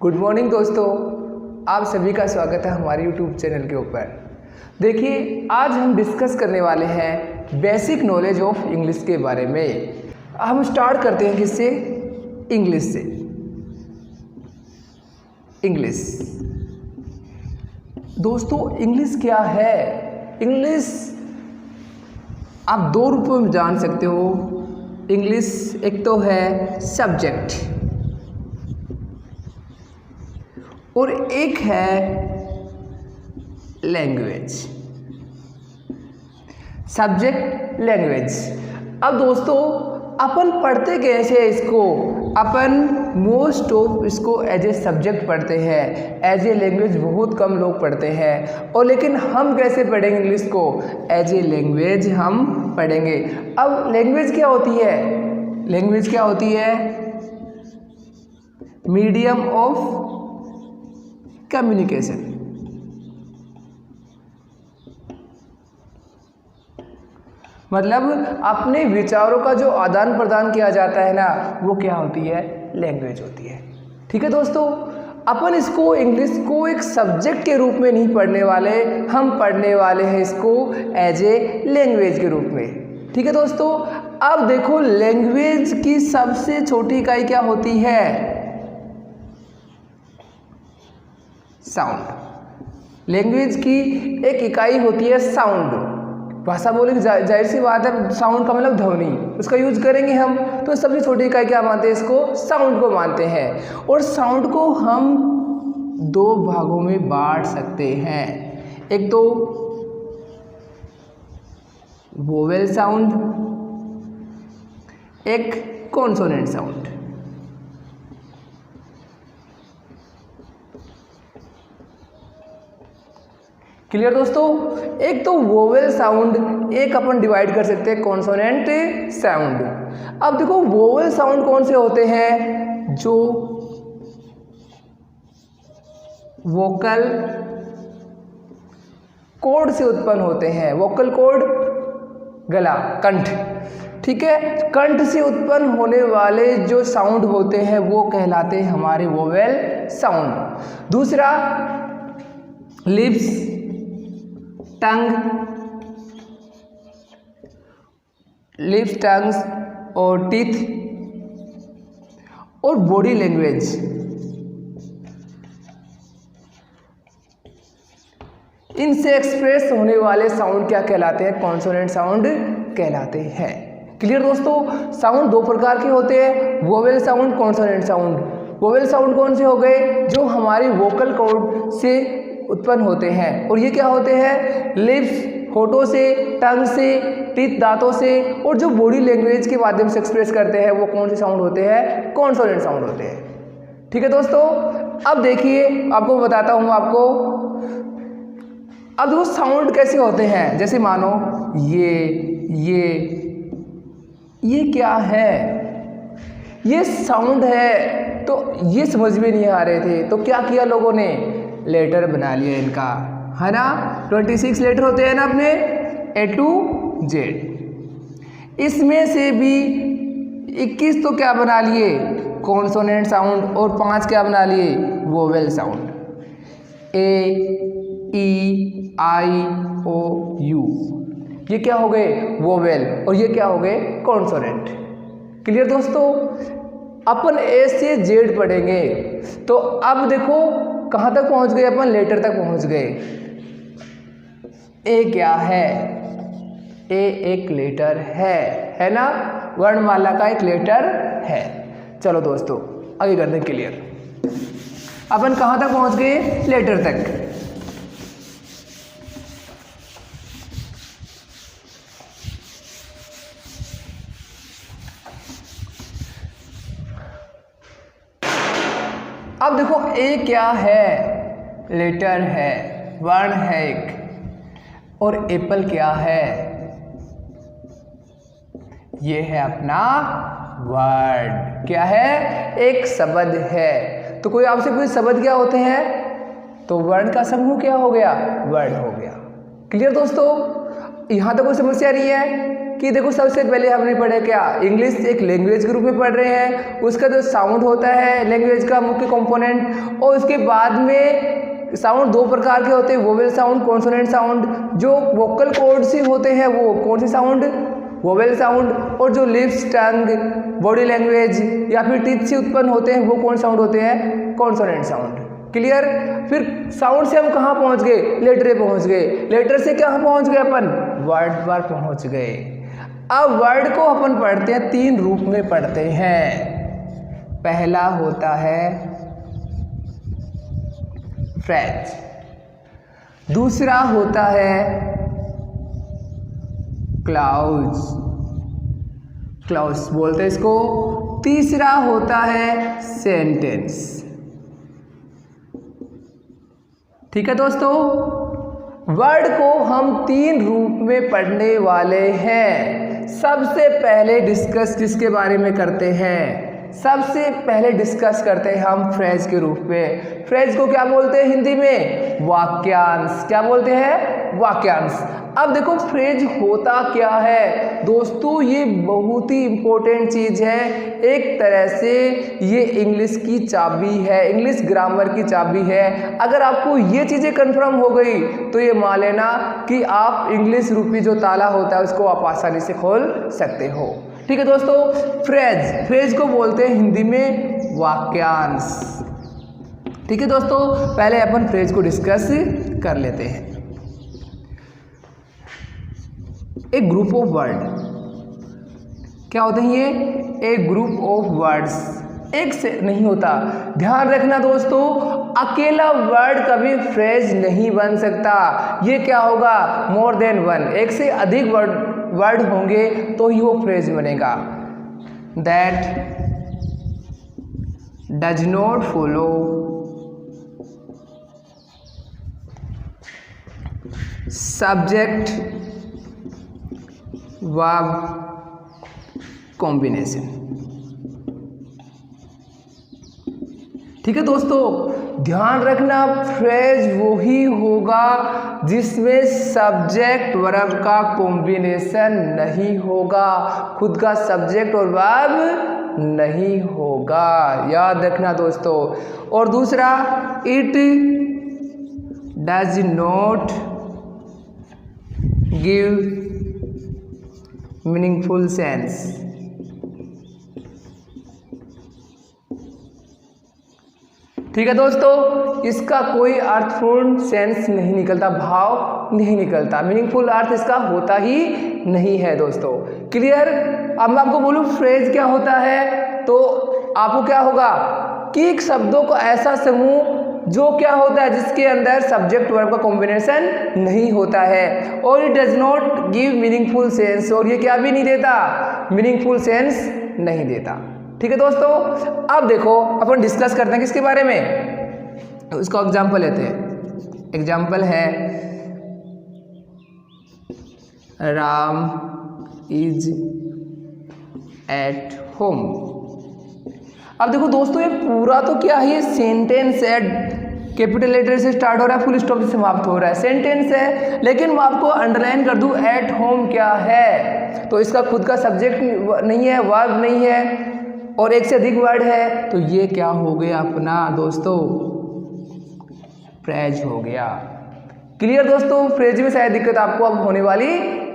Good morning दोस्तों, आप सभी का स्वागत है हमारे यूट्यूब चैनल के ऊपर। देखिए, आज हम डिस्कस करने वाले हैं बेसिक नॉलेज ऑफ इंग्लिश के बारे में। हम स्टार्ट करते हैं किससे? इंग्लिश से। इंग्लिश दोस्तों, इंग्लिश क्या है? इंग्लिश आप दो रूपों में जान सकते हो। इंग्लिश एक तो है सब्जेक्ट और एक है लैंग्वेज। Subject, language. अब दोस्तों, अपन पढ़ते कैसे हैं इसको? अपन मोस्ट ऑफ इसको एज ए सब्जेक्ट पढ़ते हैं, एज ए लैंग्वेज बहुत कम लोग पढ़ते हैं। और लेकिन हम कैसे पढ़ेंगे इंग्लिश को? एज ए लैंग्वेज हम पढ़ेंगे। अब लैंग्वेज क्या होती है? लैंग्वेज क्या होती है? Medium of communication. मतलब अपने विचारों का जो आदान प्रदान किया जाता है ना, वो क्या होती है? लैंग्वेज होती है। ठीक है दोस्तों, अपन इसको इंग्लिश को एक सब्जेक्ट के रूप में नहीं पढ़ने वाले, हम पढ़ने वाले हैं इसको एज ए लैंग्वेज के रूप में। ठीक है दोस्तों, अब देखो लैंग्वेज की सबसे छोटी इकाई क्या होती है? साउंड। लैंग्वेज की एक इकाई होती है साउंड। भाषा बोलेंगे, जाहिर सी बात है, साउंड का मतलब ध्वनि, उसका यूज करेंगे हम। तो सबसे छोटी इकाई क्या मानते हैं? इसको साउंड को मानते हैं। और साउंड को हम दो भागों में बांट सकते हैं। एक तो वोवेल साउंड, एक कॉन्सोनेंट साउंड। क्लियर दोस्तों? एक तो वोवेल साउंड, एक अपन डिवाइड कर सकते हैं कॉन्सोनेंट साउंड। अब देखो वोवेल साउंड कौन से होते हैं? जो वोकल कॉर्ड से उत्पन्न होते हैं। वोकल कॉर्ड, गला, कंठ। ठीक है, कंठ से उत्पन्न होने वाले जो साउंड होते हैं वो कहलाते हैं हमारे वोवेल साउंड। दूसरा लिप्स, टंग, लिप्स, टंग्स और टीथ और बॉडी लैंग्वेज। इनसे एक्सप्रेस होने वाले साउंड क्या कहलाते हैं? कॉन्सोनेंट साउंड कहलाते हैं। क्लियर दोस्तों? साउंड दो प्रकार के होते हैं, vowel sound, consonant sound. Vowel sound कौन से हो गए? जो हमारी वोकल कॉर्ड से उत्पन्न होते हैं। और ये क्या होते हैं? लिप्स, होठों से, टंग से, टीथ, दांतों से। और जो बॉडी लैंग्वेज के माध्यम से एक्सप्रेस करते हैं वो कौन से साउंड होते हैं? कॉन्सोनेंट साउंड होते हैं। ठीक है दोस्तों, अब देखिए आपको बताता हूँ आपको। अब वो साउंड कैसे होते हैं? जैसे मानो ये क्या है? ये साउंड है। तो ये समझ में नहीं आ रहे थे, तो क्या किया लोगों ने? लेटर बना लिया इनका, है ना। 26 लेटर होते हैं ना अपने, A to Z। इसमें से भी 21 तो क्या बना लिए? Consonant sound. और 5 क्या बना लिए? Vowel sound. A, E, I, O, U। ये क्या हो गए? वोवेल। और ये क्या हो गए? कॉन्सोनेंट। क्लियर दोस्तों? अपन A से Z पढ़ेंगे। तो अब देखो कहाँ तक पहुँच गए अपन? लेटर तक पहुँच गए। ए क्या है? ए एक लेटर है ना, वर्णमाला का एक लेटर है। चलो दोस्तों आगे करते हैं क्लियर। अपन कहाँ तक पहुँच गए? लेटर तक। अब देखो ए क्या है? लेटर है, वर्ण है एक। और एप्पल क्या है? ये है अपना वर्ड। क्या है? एक शब्द है। तो कोई आपसे पूछे शब्द क्या होते हैं? तो वर्ण का समूह क्या हो गया? वर्ड हो गया। क्लियर दोस्तों? यहां तक कोई समस्या नहीं है? कि देखो सबसे पहले हमने पढ़ा क्या, इंग्लिश एक लैंग्वेज के रूप में पढ़ रहे हैं, उसका जो साउंड होता है लैंग्वेज का मुख्य कंपोनेंट, और उसके बाद में साउंड दो प्रकार के होते हैं, वोवेल साउंड, कॉन्सोनेंट साउंड। जो वोकल कॉर्ड से होते हैं वो कौन से साउंड, वोवेल साउंड, और जो लिप्स, टंग, बॉडी लैंग्वेज या फिर टीथ से उत्पन्न होते हैं वो कौन साउंड होते हैं, कॉन्सोनेंट साउंड। क्लियर। फिर साउंड से हम कहाँ पहुँच गए, लेटर पे पहुँच गए, लेटर से कहाँ पहुँच गए अपन, वर्ड पर पहुँच गए। अब वर्ड को अपन पढ़ते हैं, तीन रूप में पढ़ते हैं। पहला होता है फ्रेज, दूसरा होता है क्लाउज, क्लाउज बोलते हैं इसको, तीसरा होता है सेंटेंस। ठीक है दोस्तों, वर्ड को हम तीन रूप में पढ़ने वाले हैं। सबसे पहले डिस्कस किसके बारे में करते हैं, सबसे पहले डिस्कस करते हैं हम फ्रेज के रूप में। फ्रेज को क्या बोलते हैं हिंदी में, वाक्यांश। क्या बोलते हैं, वाक्यांश। अब देखो फ्रेज होता क्या है दोस्तों, ये बहुत ही इम्पोर्टेंट चीज़ है। एक तरह से ये इंग्लिश की चाबी है, इंग्लिश ग्रामर की चाबी है। अगर आपको ये चीज़ें कंफर्म हो गई तो ये मान लेना कि आप इंग्लिश रूपी जो ताला होता है उसको आप आसानी से खोल सकते हो। ठीक है दोस्तों, फ्रेज, फ्रेज को बोलते हैं हिंदी में वाक्यांश। ठीक है दोस्तों, पहले अपन फ्रेज को डिस्कस कर लेते हैं। एक ग्रुप ऑफ वर्ड, क्या होते हैं ये, एक ग्रुप ऑफ वर्ड्स, एक से नहीं होता। ध्यान रखना दोस्तों, अकेला वर्ड कभी फ्रेज नहीं बन सकता। ये क्या होगा, मोर देन वन, एक से अधिक वर्ड होंगे तो ही वो फ्रेज बनेगा। That does not follow subject verb combination. ठीक है दोस्तों, ध्यान रखना, फ्रेज वही होगा जिसमें सब्जेक्ट वर्ब का कॉम्बिनेशन नहीं होगा, खुद का सब्जेक्ट और वर्ब नहीं होगा, याद रखना दोस्तों। और दूसरा, it does not give meaningful sense. ठीक है दोस्तों, इसका कोई अर्थपूर्ण सेंस नहीं निकलता, भाव नहीं निकलता, मीनिंगफुल अर्थ इसका होता ही नहीं है दोस्तों। क्लियर। अब मैं आपको बोलूं फ्रेज क्या होता है, तो आपको क्या होगा कि शब्दों का ऐसा समूह जो क्या होता है, जिसके अंदर सब्जेक्ट वर्ब का कॉम्बिनेशन नहीं होता है, और it does not give meaningful sense, और ये क्या भी नहीं देता, मीनिंगफुल seंस नहीं देता। ठीक है दोस्तों, अब देखो अपन डिस्कस करते हैं किसके बारे में, तो इसका एग्जाम्पल लेते हैं। एग्जाम्पल है राम इज एट होम। अब देखो दोस्तों, ये पूरा तो क्या है, ये सेंटेंस है, कैपिटल लेटर से स्टार्ट हो रहा है, फुल स्टॉप से समाप्त हो रहा है, सेंटेंस है। लेकिन मैं आपको अंडरलाइन कर दूं, एट होम क्या है, तो इसका खुद का सब्जेक्ट नहीं है, वर्ब नहीं है, और एक से अधिक वर्ड है, तो ये क्या हो गया अपना दोस्तों, फ्रेज हो गया। क्लियर दोस्तों, फ्रेज में शायद दिक्कत आपको अब होने वाली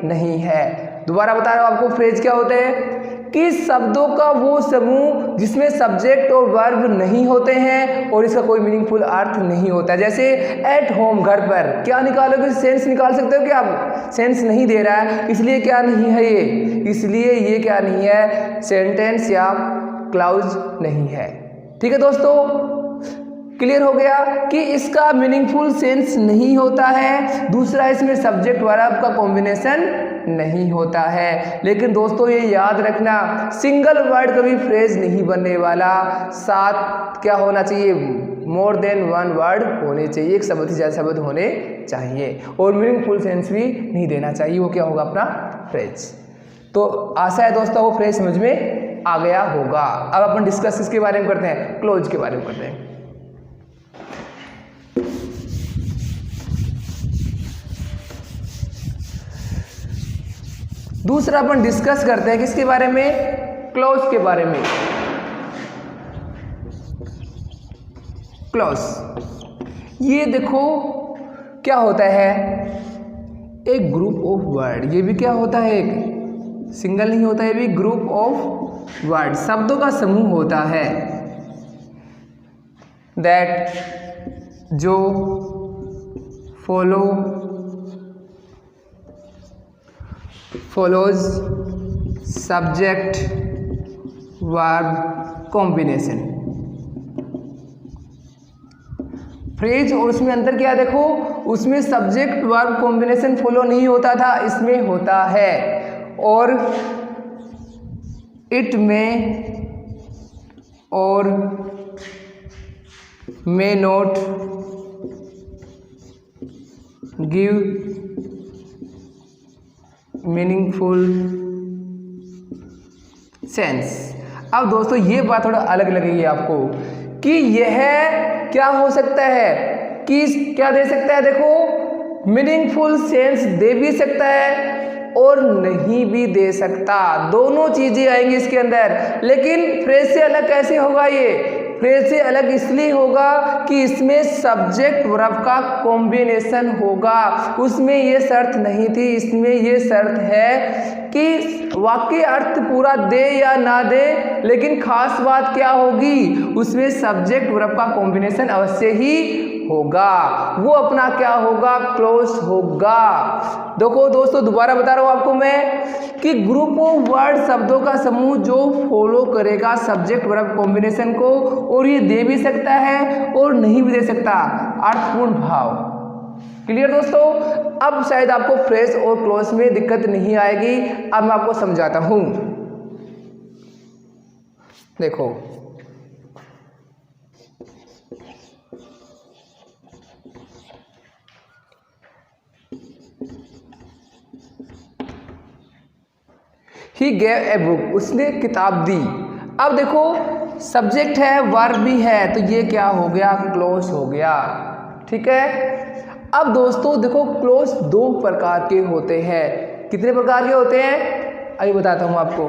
नहीं है। दोबारा बता रहा हूं आपको, फ्रेज क्या होते हैं कि शब्दों का वो समूह जिसमें सब्जेक्ट और वर्ब नहीं होते हैं और इसका कोई मीनिंगफुल अर्थ नहीं होता। जैसे एट होम, घर पर, क्या निकालोगे, सेंस निकाल सकते हो क्या आप, सेंस नहीं दे रहा है, इसलिए क्या नहीं है ये, इसलिए ये क्या नहीं है, सेंटेंस या क्लाउज नहीं है। ठीक है दोस्तों, क्लियर हो गया कि इसका मीनिंगफुल सेंस नहीं होता है। दूसरा, इसमें सब्जेक्ट वर्ब का कॉम्बिनेशन नहीं होता है। लेकिन दोस्तों ये याद रखना, सिंगल वर्ड कभी फ्रेज नहीं बनने वाला, साथ क्या होना चाहिए, मोर देन वन वर्ड होने चाहिए, एक शब्द से ज़्यादा शब्द होने चाहिए, और मीनिंगफुल सेंस भी नहीं देना चाहिए, वो क्या होगा अपना फ्रेज। तो आशा है दोस्तों वो फ्रेज समझ में आ गया होगा। अब अपन डिस्कस किसके बारे में करते हैं, क्लोज के बारे में करते हैं। दूसरा अपन डिस्कस करते हैं किसके बारे में, क्लॉज के बारे में। क्लॉज, ये देखो क्या होता है, एक ग्रुप ऑफ वर्ड। ये भी क्या होता है, एक सिंगल नहीं होता, ये भी ग्रुप ऑफ वर्ड, शब्दों का समूह होता है। दैट जो follows subject verb combination। Phrase और उसमें अंतर क्या है, देखो उसमें सब्जेक्ट वर्ब कॉम्बिनेशन फॉलो नहीं होता था, इसमें होता है। और इट में और may not give meaningful sense. अब दोस्तों ये बात थोड़ा अलग लगेगी आपको कि यह क्या हो सकता है, कि क्या दे सकता है, देखो मीनिंगफुल सेंस दे भी सकता है और नहीं भी दे सकता, दोनों चीजें आएंगी इसके अंदर। लेकिन फ्रेज से अलग कैसे होगा, ये फ्रेज से अलग इसलिए होगा कि इसमें सब्जेक्ट वर्ब का कॉम्बिनेशन होगा। उसमें ये शर्त नहीं थी, इसमें ये शर्त है कि वाक्य अर्थ पूरा दे या ना दे, लेकिन खास बात क्या होगी, उसमें सब्जेक्ट वर्ब का कॉम्बिनेशन अवश्य ही होगा, वो अपना क्या होगा, क्लोज होगा। देखो दोस्तों दोबारा बता रहा हूं आपको मैं कि ग्रुप ऑफ वर्ड शब्दों का समूह जो फॉलो करेगा सब्जेक्ट वर्ब कॉम्बिनेशन को, और ये दे भी सकता है और नहीं भी दे सकता, अर्थपूर्ण भाव। क्लियर दोस्तों, अब शायद आपको फ्रेज और क्लोज में दिक्कत नहीं आएगी। अब मैं आपको समझाता हूं, देखो ही गेव ए बुक, उसने किताब दी। अब देखो सब्जेक्ट है वर्ब भी है, तो ये क्या हो गया, क्लोज हो गया। ठीक है, अब दोस्तों देखो क्लोज दो प्रकार के होते हैं। कितने प्रकार के होते हैं, अभी बताता हूं आपको।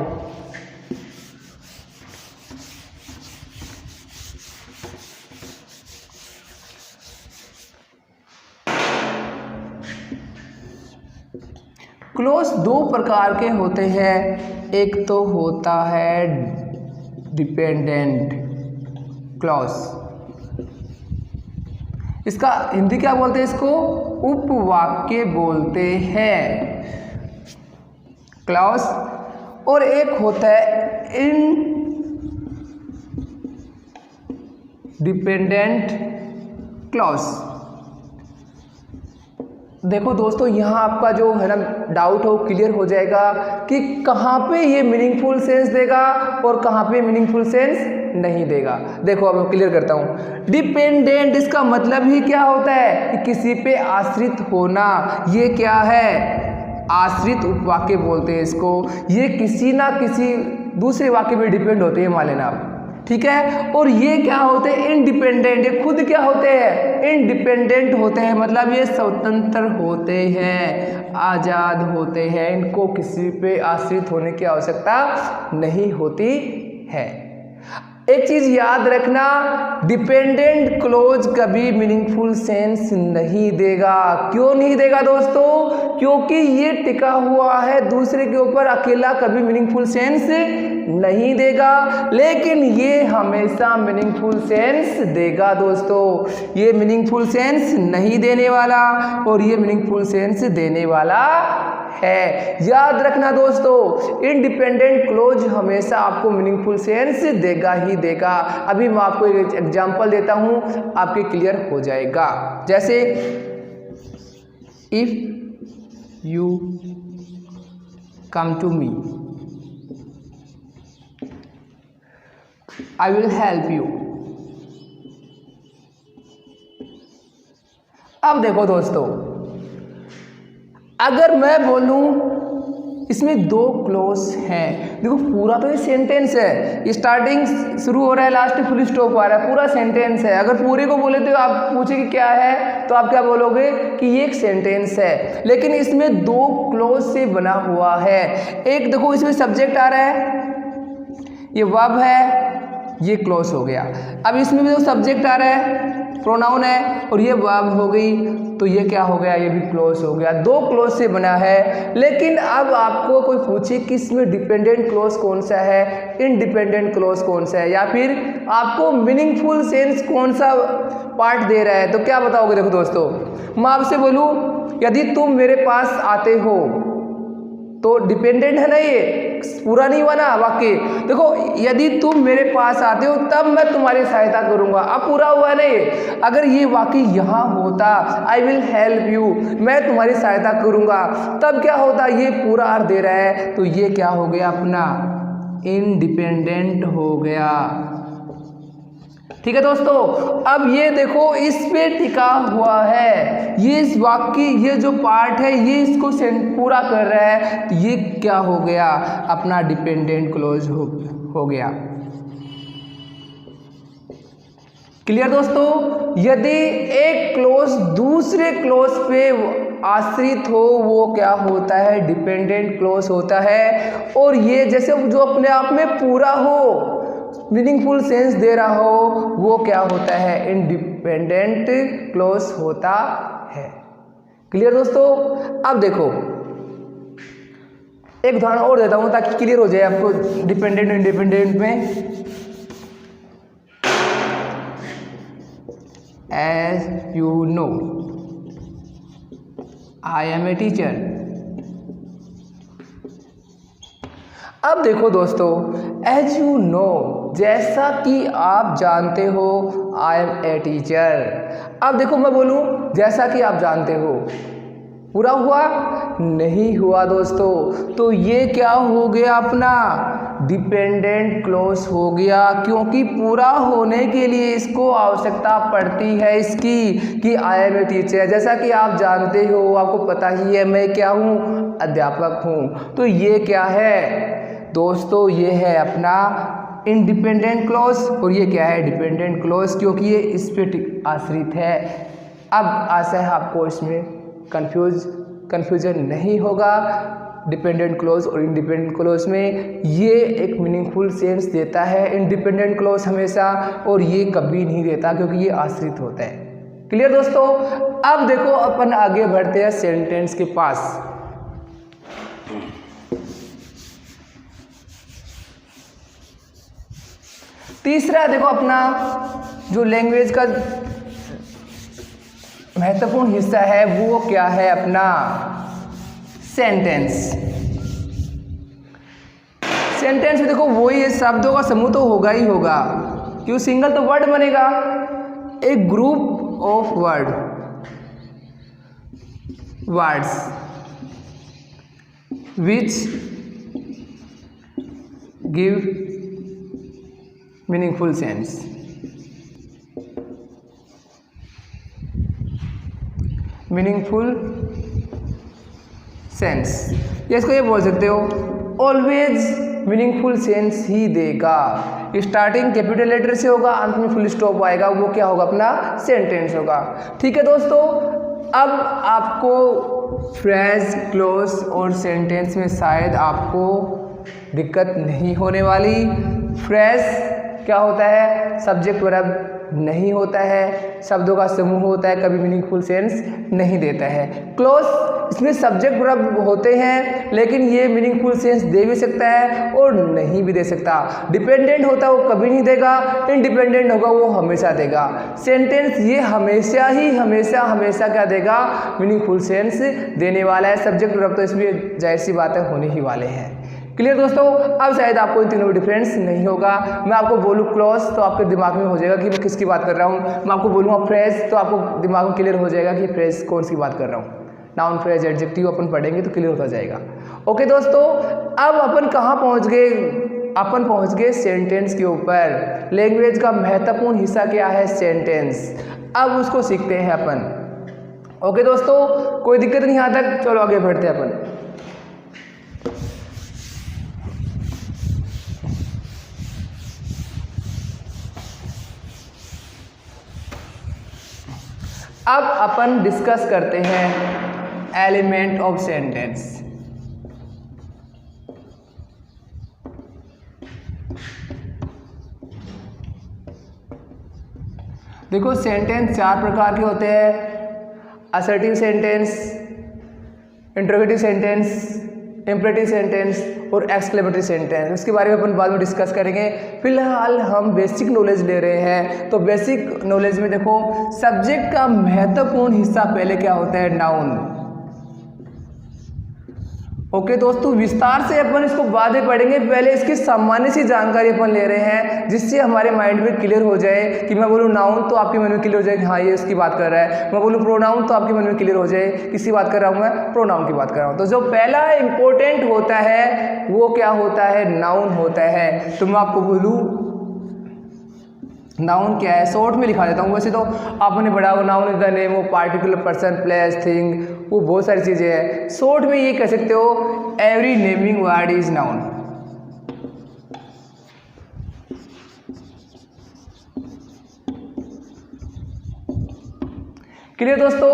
क्लोज दो प्रकार के होते हैं, एक तो होता है डिपेंडेंट क्लॉज, इसका हिंदी क्या बोलते हैं, इसको उपवाक्य बोलते हैं क्लॉज। और एक होता है इनडिपेंडेंट क्लॉज। देखो दोस्तों यहाँ आपका जो है ना डाउट हो क्लियर हो जाएगा कि कहाँ पे ये मीनिंगफुल सेंस देगा और कहाँ पे मीनिंगफुल सेंस नहीं देगा। देखो अब मैं क्लियर करता हूँ। डिपेंडेंट इसका मतलब ही क्या होता है कि किसी पे आश्रित होना। ये क्या है, आश्रित उपवाक्य बोलते हैं इसको। ये किसी ना किसी दूसरे वाक्य पे डिपेंड होते हैं, मान लेना आप, ठीक है। और ये क्या होते हैं, इंडिपेंडेंट। ये खुद क्या होते हैं, इंडिपेंडेंट होते हैं, मतलब ये स्वतंत्र होते हैं, आज़ाद होते हैं, इनको किसी पे आश्रित होने की आवश्यकता नहीं होती है। एक चीज याद रखना, डिपेंडेंट क्लोज कभी मीनिंगफुल सेंस नहीं देगा। क्यों नहीं देगा दोस्तों, क्योंकि ये टिका हुआ है दूसरे के ऊपर, अकेला कभी मीनिंगफुल सेंस नहीं देगा। लेकिन ये हमेशा मीनिंगफुल सेंस देगा दोस्तों। ये मीनिंगफुल सेंस नहीं देने वाला और ये मीनिंगफुल सेंस देने वाला है। याद रखना दोस्तों, इंडिपेंडेंट क्लोज हमेशा आपको मीनिंगफुल सेंस देगा ही देगा। अभी मैं आपको एक एग्जांपल देता हूं, आपके क्लियर हो जाएगा। जैसे if you come to me I will help you. अब देखो दोस्तों, अगर मैं बोलूं इसमें दो क्लोज हैं। देखो पूरा तो ये सेंटेंस है, स्टार्टिंग शुरू हो रहा है, लास्ट फुल स्टॉप आ रहा है, पूरा सेंटेंस है। अगर पूरे को बोले तो आप पूछे कि क्या है, तो आप क्या बोलोगे कि ये एक सेंटेंस है। लेकिन इसमें दो क्लोज से बना हुआ है। एक देखो इसमें सब्जेक्ट आ रहा है, ये वर्ब है, ये क्लोज हो गया। अब इसमें भी देखो सब्जेक्ट आ रहा है, प्रोनाउन है, और ये वर्ब हो गई, तो ये क्या हो गया, ये भी क्लोज हो गया। दो क्लोज से बना है। लेकिन अब आपको कोई पूछे कि इसमें डिपेंडेंट क्लोज कौन सा है, इनडिपेंडेंट क्लोज कौन सा है, या फिर आपको मीनिंगफुल सेंस कौन सा पार्ट दे रहा है, तो क्या बताओगे। देखो दोस्तों, मैं आपसे बोलूं यदि तुम मेरे पास आते हो, तो डिपेंडेंट है ना, ये पूरा नहीं हुआ ना वाक्य। देखो यदि तुम मेरे पास आते हो तब मैं तुम्हारी सहायता करूंगा, अब पूरा हुआ है ना ये। अगर ये वाक्य यहाँ होता, आई विल हेल्प यू, मैं तुम्हारी सहायता करूंगा, तब क्या होता, ये पूरा अर्थ दे रहा है, तो ये क्या हो गया, अपना इनडिपेंडेंट हो गया। ठीक है दोस्तों, अब ये देखो इस पे टिका हुआ है, ये इस वाक्य, ये जो पार्ट है ये इसको पूरा कर रहा है, तो ये क्या हो गया, अपना डिपेंडेंट क्लोज हो गया। क्लियर दोस्तों। यदि एक क्लोज दूसरे क्लोज पे आश्रित हो, वो क्या होता है, डिपेंडेंट क्लोज होता है। और ये जैसे जो अपने आप में पूरा हो, मीनिंगफुल सेंस दे रहा हो, वो क्या होता है, इंडिपेंडेंट क्लोज होता है। क्लियर दोस्तों। अब देखो एक उदाहरण और देता हूं ताकि क्लियर हो जाए आपको डिपेंडेंट इंडिपेंडेंट में। As you know I am a teacher. अब देखो दोस्तों, एज यू नो, जैसा कि आप जानते हो, आई एम ए टीचर। अब देखो मैं बोलूं जैसा कि आप जानते हो, पूरा हुआ नहीं हुआ दोस्तों, तो ये क्या हो गया, अपना डिपेंडेंट क्लोज हो गया। क्योंकि पूरा होने के लिए इसको आवश्यकता पड़ती है इसकी कि आई एम ए टीचर। जैसा कि आप जानते हो, आपको पता ही है मैं क्या हूँ, अध्यापक हूँ। तो ये क्या है दोस्तों, ये है अपना इंडिपेंडेंट क्लोज, और ये क्या है, डिपेंडेंट क्लोज, क्योंकि ये इस पे आश्रित है। अब आशा है आपको इसमें कन्फ्यूजन नहीं होगा। डिपेंडेंट क्लोज और इंडिपेंडेंट क्लोज में ये एक मीनिंगफुल सेंस देता है इंडिपेंडेंट क्लोज हमेशा, और ये कभी नहीं देता क्योंकि ये आश्रित होता है। क्लियर दोस्तों। अब देखो अपन आगे बढ़ते हैं सेंटेंस के पास। तीसरा देखो अपना जो लैंग्वेज का महत्वपूर्ण हिस्सा है वो क्या है, अपना सेंटेंस। सेंटेंस में देखो वही है, शब्दों का समूह तो होगा ही होगा, क्यों, सिंगल तो वर्ड बनेगा, एक group of words which give meaningful sense. Meaningful sense, या इसको ये बोल सकते हो ऑलवेज मीनिंगफुल सेंस ही देगा। स्टार्टिंग कैपिटल लेटर से होगा, अंत में फुल स्टॉप आएगा, वो क्या होगा, अपना सेंटेंस होगा। ठीक है दोस्तों। अब आपको फ्रेज, क्लोज और सेंटेंस में शायद आपको दिक्कत नहीं होने वाली। फ्रेज क्या होता है, सब्जेक्ट वर्ब नहीं होता है, शब्दों का समूह होता है, कभी मीनिंगफुल सेंस नहीं देता है। क्लोज, इसमें सब्जेक्ट वर्ब होते हैं लेकिन ये मीनिंगफुल सेंस दे भी सकता है और नहीं भी दे सकता। डिपेंडेंट होता है वो कभी नहीं देगा, इंडिपेंडेंट होगा वो हमेशा देगा। सेंटेंस ये हमेशा क्या देगा, मीनिंगफुल सेंस देने वाला है। सब्जेक्ट वर्ब तो इसमें जाहिर सी बात है होने ही वाले हैं। क्लियर दोस्तों। अब शायद आपको इन तीनों में डिफरेंस नहीं होगा। मैं आपको बोलूँ क्लॉज तो आपके दिमाग में हो जाएगा कि मैं किसकी बात कर रहा हूँ। मैं आपको बोलूँगा फ्रेज तो आपको दिमाग में क्लियर हो जाएगा कि फ्रेज कौन सी बात कर रहा हूँ। नाउन, फ्रेज, एडजेक्टिव अपन पढ़ेंगे तो क्लियर होता जाएगा। ओके दोस्तों, अब अपन कहाँ पहुँच गए, अपन पहुँच गए सेंटेंस के ऊपर। लैंग्वेज का महत्वपूर्ण हिस्सा क्या है, सेंटेंस। अब उसको सीखते हैं अपन। ओके दोस्तों, कोई दिक्कत नहीं यहाँ तक, चलो आगे बढ़ते हैं अपन। अब अपन डिस्कस करते हैं एलिमेंट ऑफ सेंटेंस। देखो सेंटेंस 4 प्रकार के होते हैं, assertive sentence, interrogative sentence, imperative sentence और एक्सक्लेमेटरी सेंटेंस। उसके बारे में अपन बाद में डिस्कस करेंगे। फिलहाल हम बेसिक नॉलेज ले रहे हैं। तो बेसिक नॉलेज में देखो सब्जेक्ट का महत्वपूर्ण हिस्सा पहले क्या होता है, नाउन। ओके दोस्तों, विस्तार से अपन इसको बाद में पढ़ेंगे, पहले इसकी सामान्य सी जानकारी अपन ले रहे हैं जिससे हमारे माइंड में क्लियर हो जाए कि मैं बोलूँ नाउन तो आपके मन में क्लियर हो जाए कि हाँ ये इसकी बात कर रहा है, मैं बोलूँ प्रोनाउन तो आपके मन में क्लियर हो जाए किसकी बात कर रहा हूँ, मैं प्रोनाउन की बात कर रहा हूँ। तो जो पहला इंपॉर्टेंट होता है वो क्या होता है, नाउन होता है। तो मैं आपको बोलूँ नाउन क्या है, शॉर्ट में लिखा देता हूँ। वैसे तो आपने पढ़ा हो noun is the name of particular person, place, thing, वो बहुत सारी चीज़ें हैं। शॉर्ट में ये कह सकते हो every naming word is noun. Clear दोस्तों,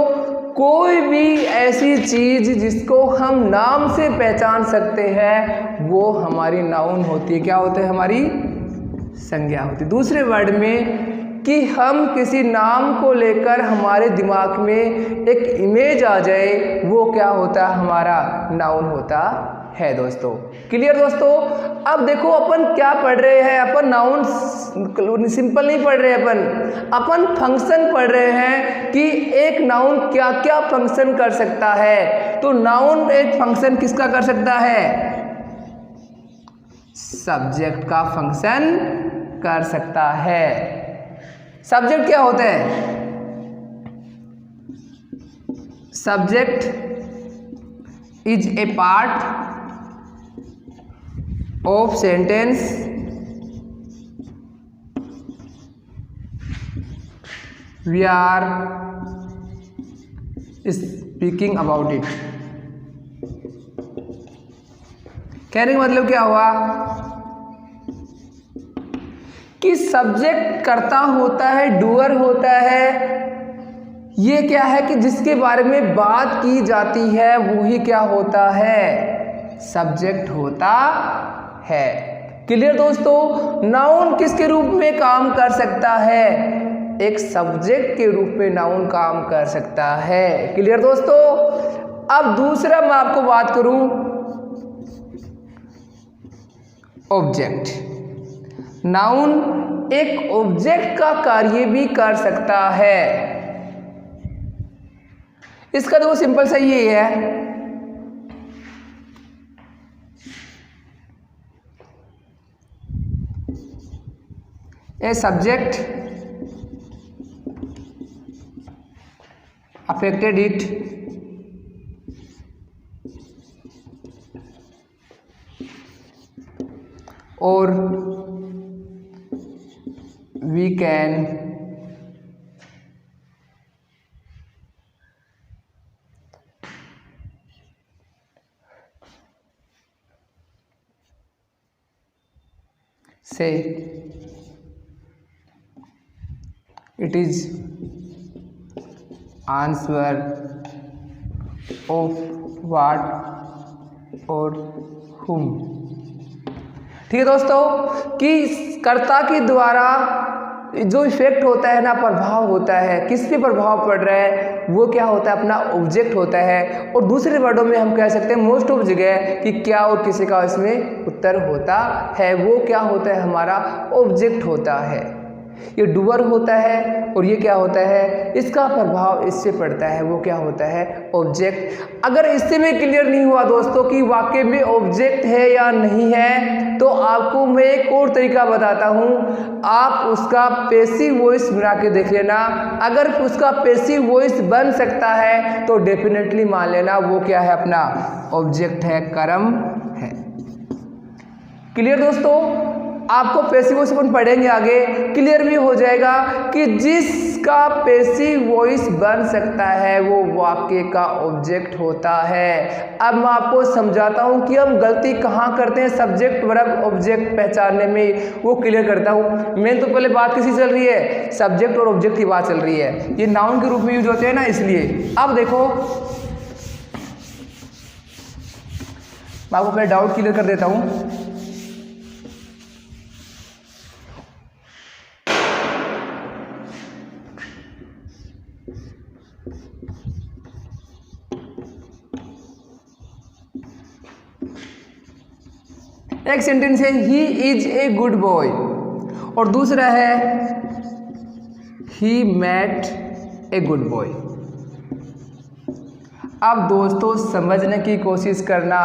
कोई भी ऐसी चीज जिसको हम नाम से पहचान सकते हैं वो हमारी नाउन होती है। क्या होता है, हमारी संज्ञा होती है। दूसरे वर्ड में कि हम किसी नाम को लेकर हमारे दिमाग में एक इमेज आ जाए वो क्या होता है, हमारा नाउन होता है दोस्तों। क्लियर दोस्तों, अब देखो अपन क्या पढ़ रहे हैं, अपन नाउन सिंपल नहीं पढ़ रहे, अपन फंक्शन पढ़ रहे हैं कि एक नाउन क्या क्या फंक्शन कर सकता है। तो नाउन एक फंक्शन किसका कर सकता है, सब्जेक्ट का फंक्शन कर सकता है। सब्जेक्ट क्या होते हैं, subject is a part of sentence we are speaking about it. कहने का मतलब क्या हुआ कि सब्जेक्ट कर्ता होता है, डूअर होता है। ये क्या है कि जिसके बारे में बात की जाती है वही क्या होता है, सब्जेक्ट होता है। क्लियर दोस्तों, नाउन किसके रूप में काम कर सकता है, एक सब्जेक्ट के रूप में नाउन काम कर सकता है। क्लियर दोस्तों, अब दूसरा मैं आपको बात करूं ऑब्जेक्ट। नाउन एक ऑब्जेक्ट का कार्य भी कर सकता है। इसका तो सिंपल सा ये है, ए सब्जेक्ट अफेक्टेड इट और we can say it is answer of what or whom। ठीक है दोस्तों, कि कर्ता के द्वारा जो इफेक्ट होता है ना, प्रभाव होता है, किस पे प्रभाव पड़ रहा है वो क्या होता है, अपना ऑब्जेक्ट होता है। और दूसरे वर्डों में हम कह सकते हैं मोस्ट ऑफ जगह कि क्या और किसी का इसमें उत्तर होता है, वो क्या होता है, हमारा ऑब्जेक्ट होता है। ये डूअर होता है और ये क्या होता है, इसका प्रभाव इससे पड़ता है, वो क्या होता है, ऑब्जेक्ट। अगर इससे भी क्लियर नहीं हुआ दोस्तों कि वाकई में ऑब्जेक्ट है या नहीं है, तो आपको मैं एक और तरीका बताता हूँ। आप उसका पैसिव वॉइस बना के देख लेना। अगर उसका पैसिव वॉइस बन सकता है तो डेफिनेटली मान लेना वो क्या है, अपना ऑब्जेक्ट है, कर्म है। क्लियर दोस्तों, आपको पैसिव वॉइस अपन पढ़ेंगे आगे, क्लियर भी हो जाएगा कि जिसका पैसिव वॉइस बन सकता है वो वाक्य का ऑब्जेक्ट होता है। अब मैं आपको समझाता हूँ कि हम गलती कहाँ करते हैं सब्जेक्ट वर्ब ऑब्जेक्ट पहचानने में, वो क्लियर करता हूँ। मेन तो पहले बात किसी चल रही है, सब्जेक्ट और ऑब्जेक्ट की बात चल रही है, ये नाउन के रूप में यूज होते हैं ना, इसलिए। अब देखो मैं आपको पहले डाउट क्लियर कर देता हूँ। एक सेंटेंस है he is a good boy और दूसरा है he met a good boy. अब दोस्तों समझने की कोशिश करना,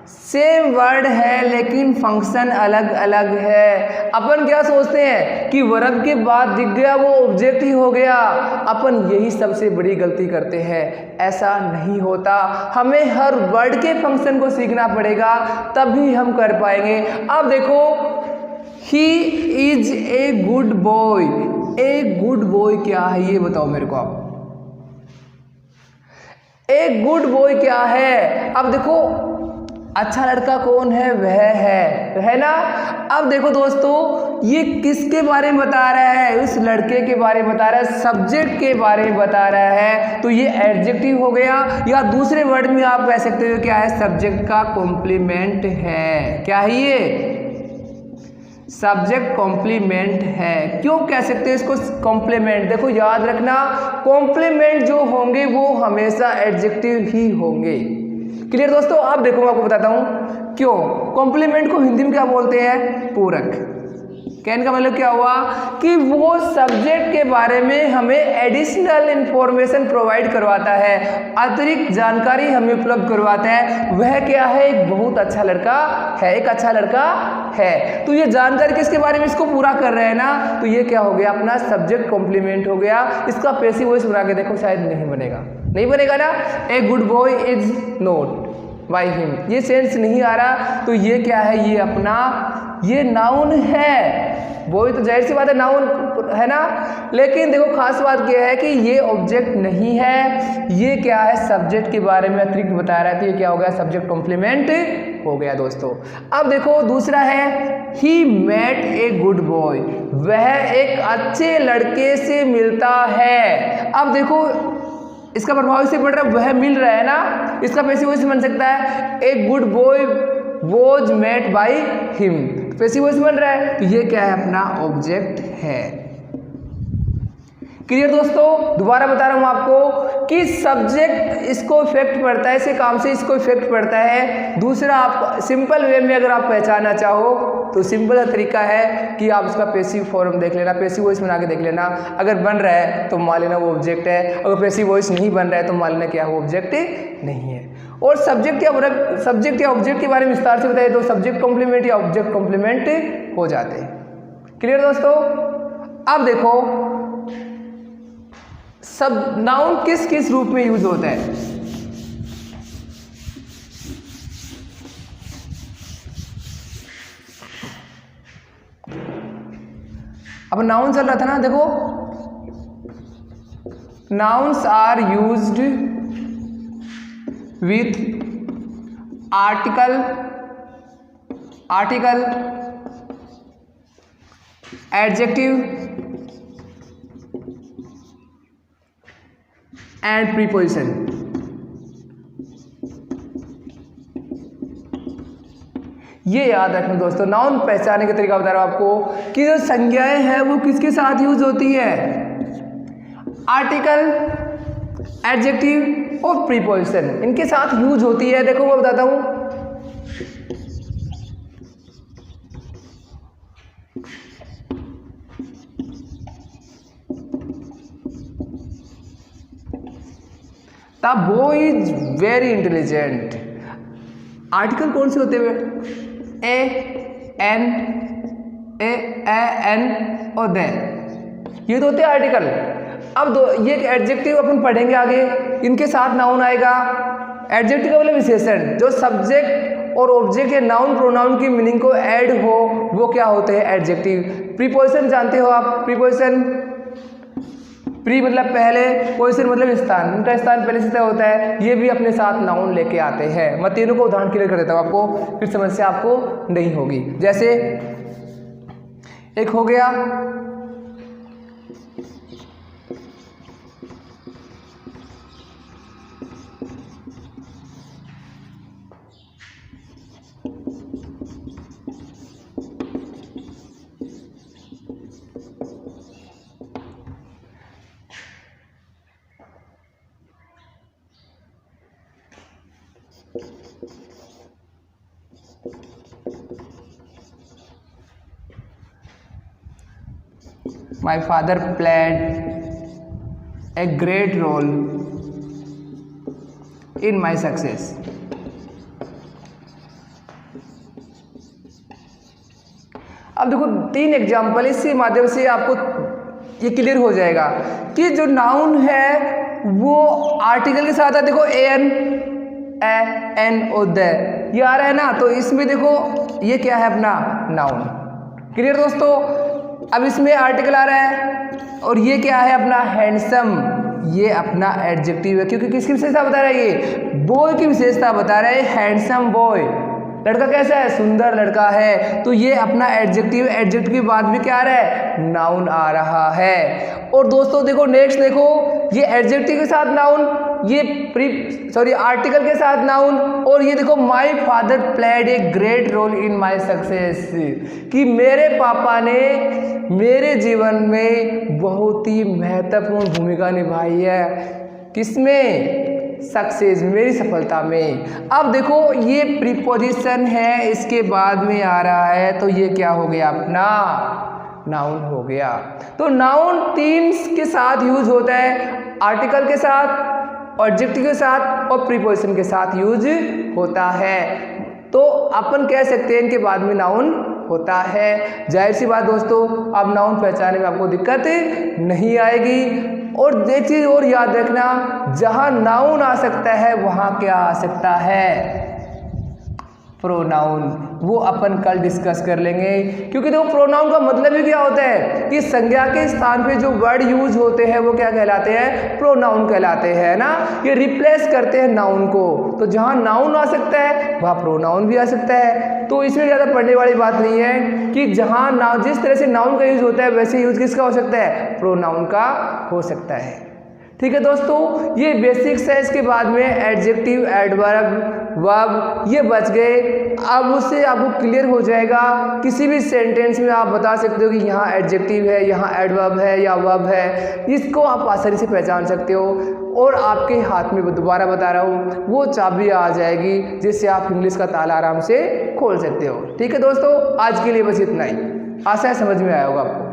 सेम वर्ड है लेकिन फंक्शन अलग अलग है। अपन क्या सोचते हैं कि वर्ब के बाद दिख गया वो ऑब्जेक्ट ही हो गया, अपन यही सबसे बड़ी गलती करते हैं। ऐसा नहीं होता, हमें हर वर्ड के फंक्शन को सीखना पड़ेगा तभी हम कर पाएंगे। अब देखो ही is a good boy, A good boy क्या है ये बताओ मेरे को आप। एक गुड बॉय क्या है? अब देखो अच्छा लड़का कौन है, वह है ना। अब देखो दोस्तों ये किसके बारे में बता रहा है, उस लड़के के बारे में बता रहा है, सब्जेक्ट के बारे में बता रहा है, तो ये एडजेक्टिव हो गया। या दूसरे वर्ड में आप कह सकते हो क्या है, सब्जेक्ट का कॉम्प्लीमेंट है। क्या है ये? सब्जेक्ट कॉम्प्लीमेंट है। क्यों कह सकते हैं इसको कॉम्प्लीमेंट? देखो याद रखना, कॉम्प्लीमेंट जो होंगे वो हमेशा एडजेक्टिव ही होंगे। क्लियर दोस्तों? अब देखो मैं आपको बताता हूं क्यों। कॉम्प्लीमेंट को हिंदी में क्या बोलते हैं? पूरक। कहने का मतलब क्या हुआ कि वो सब्जेक्ट के बारे में हमें एडिशनल इंफॉर्मेशन प्रोवाइड करवाता है, अतिरिक्त जानकारी हमें उपलब्ध करवाता है। वह क्या है? एक बहुत अच्छा लड़का है, एक अच्छा लड़का है। तो ये जानकारी किसके बारे में इसको पूरा कर रहे हैं ना, तो ये क्या हो गया, अपना सब्जेक्ट कॉम्प्लीमेंट हो गया। इसका पैसिव वॉइस बना के देखो, शायद नहीं बनेगा, नहीं बनेगा ना। ए good boy is note by him, ये सेंस नहीं आ रहा, तो ये क्या है, ये अपना ये नाउन है। बॉय तो जाहिर सी बात है नाउन है ना, लेकिन देखो खास बात क्या है कि ये ऑब्जेक्ट नहीं है, ये क्या है, सब्जेक्ट के बारे में अतिरिक्त बता रहा है, तो ये क्या हो गया, सब्जेक्ट कॉम्प्लीमेंट हो गया दोस्तों। अब देखो दूसरा है he met a good boy, वह एक अच्छे लड़के से मिलता है। अब देखो इसका प्रभाव इससे पड़ रहा है, वह मिल रहा है ना, इसका पैसिव वॉइस बन सकता है a good boy was met by him, passive voice बन रहा है, तो ये क्या है, अपना ऑब्जेक्ट है। क्लियर दोस्तों? दोबारा बता रहा हूं आपको कि सब्जेक्ट इसको इफेक्ट पड़ता है, इसे काम से इसको इफेक्ट पड़ता है। दूसरा आप सिंपल वे में अगर आप पहचानना चाहो तो सिंपल तरीका है कि आप उसका पैसिव फॉर्म देख लेना, पैसिव वॉइस बना के देख लेना। अगर बन रहा है तो मान लेना वो ऑब्जेक्ट है, अगर पैसिव वॉइस नहीं बन रहा है तो मान लेना क्या वो ऑब्जेक्ट नहीं है। और सब्जेक्ट या ऑब्जेक्ट के बारे में विस्तार से बताइए तो सब्जेक्ट कॉम्प्लीमेंट या ऑब्जेक्ट कॉम्प्लीमेंट हो जाते हैं। क्लियर दोस्तों? अब देखो सब नाउन किस किस रूप में यूज होता है। अब नाउन चल रहा था ना, देखो nouns are used with article adjective and preposition. ये याद रखना दोस्तों, नाउन पहचानने का तरीका बता रहा हूं आपको कि जो संज्ञाएं हैं वो किसके साथ यूज होती है, आर्टिकल, एडजेक्टिव और प्रीपोजिशन, इनके साथ यूज होती है। देखो मैं बताता हूं, the boy is very intelligent. Article कौन से होते हुए, ए एन और द, ये तो होते हैं आर्टिकल। अब ये एडजेक्टिव अपन पढ़ेंगे आगे, इनके साथ नाउन आएगा। एडजेक्टिव का मतलब विशेषण जो सब्जेक्ट और ऑब्जेक्ट या नाउन प्रोनाउन की मीनिंग को ऐड हो वो क्या होते हैं? एडजेक्टिव। प्रीपोजिशन जानते हो आप? प्रीपोजिशन, प्री मतलब पहले, पोजिशन मतलब स्थान, उनका स्थान पहले से तय होता है, ये भी अपने साथ नाउन लेके आते हैं। मैं तीनों को उदाहरण क्लियर कर देता हूँ आपको, फिर समस्या आपको नहीं होगी। जैसे एक हो गया My father played a great role in my success. अब देखो 3 एग्जाम्पल, इसी माध्यम से आपको ये क्लियर हो जाएगा कि जो नाउन है वो आर्टिकल के साथ है। देखो एन ओ द ये आ रहा है ना, तो इसमें देखो ये क्या है? अपना नाउन। क्लियर दोस्तों? अब इसमें आर्टिकल आ रहा है और ये क्या है? अपना हैंडसम, ये अपना एडजेक्टिव है, क्योंकि किसकी विशेषता बता रहा है? ये बॉय की विशेषता बता रहा है। हैंडसम बॉय, लड़का कैसा है? सुंदर लड़का है। तो ये अपना एडजेक्टिव, एडजेक्टिव के बाद में क्या आ रहा है? नाउन आ रहा है। और दोस्तों देखो नेक्स्ट, देखो ये एडजेक्टिव के साथ नाउन, ये आर्टिकल के साथ नाउन, और ये देखो my father played a great role in my success, कि मेरे पापा ने मेरे जीवन में बहुत ही महत्वपूर्ण भूमिका निभाई है। किसमें? सक्सेस, मेरी सफलता में। अब देखो ये प्रीपोजिशन है, इसके बाद में आ रहा है, तो ये क्या हो गया? अपना नाउन हो गया। तो नाउन 3 के साथ यूज होता है, आर्टिकल के साथ, एडजेक्टिव के साथ और प्रीपोजिशन के साथ यूज होता है। तो अपन कह सकते हैं इनके बाद में नाउन होता है। जाहिर सी बात दोस्तों, अब नाउन पहचानने में आपको दिक्कत नहीं आएगी। और एक चीज़ और याद रखना, जहाँ नाउन आ सकता है वहाँ क्या आ सकता है? प्रोनाउन। वो अपन कल डिस्कस कर लेंगे, क्योंकि देखो प्रोनाउन का मतलब ही क्या होता है कि संज्ञा के स्थान पे जो वर्ड यूज होते हैं वो क्या कहलाते हैं? प्रोनाउन कहलाते हैं ना। ये रिप्लेस करते हैं नाउन को। तो जहाँ नाउन आ सकता है वहाँ प्रोनाउन भी आ सकता है। तो इसमें ज़्यादा पढ़ने वाली बात नहीं है कि जहाँ नाउन, जिस तरह से नाउन का यूज होता है वैसे यूज किसका हो सकता है? प्रोनाउन का हो सकता है। ठीक है दोस्तों, ये बेसिक्स है। इसके बाद में एडजेक्टिव, एडवर्ब, वर्ब ये बच गए। अब उससे आपको क्लियर हो जाएगा, किसी भी सेंटेंस में आप बता सकते हो कि यहाँ एडजेक्टिव है, यहाँ एडवर्ब है या वर्ब है। इसको आप आसानी से पहचान सकते हो। और आपके हाथ में दोबारा बता रहा हूँ, वो चाबी आ जाएगी जिससे आप इंग्लिश का ताला आराम से खोल सकते हो। ठीक है दोस्तों, आज के लिए बस इतना ही। आशा है समझ में आया होगा आपको।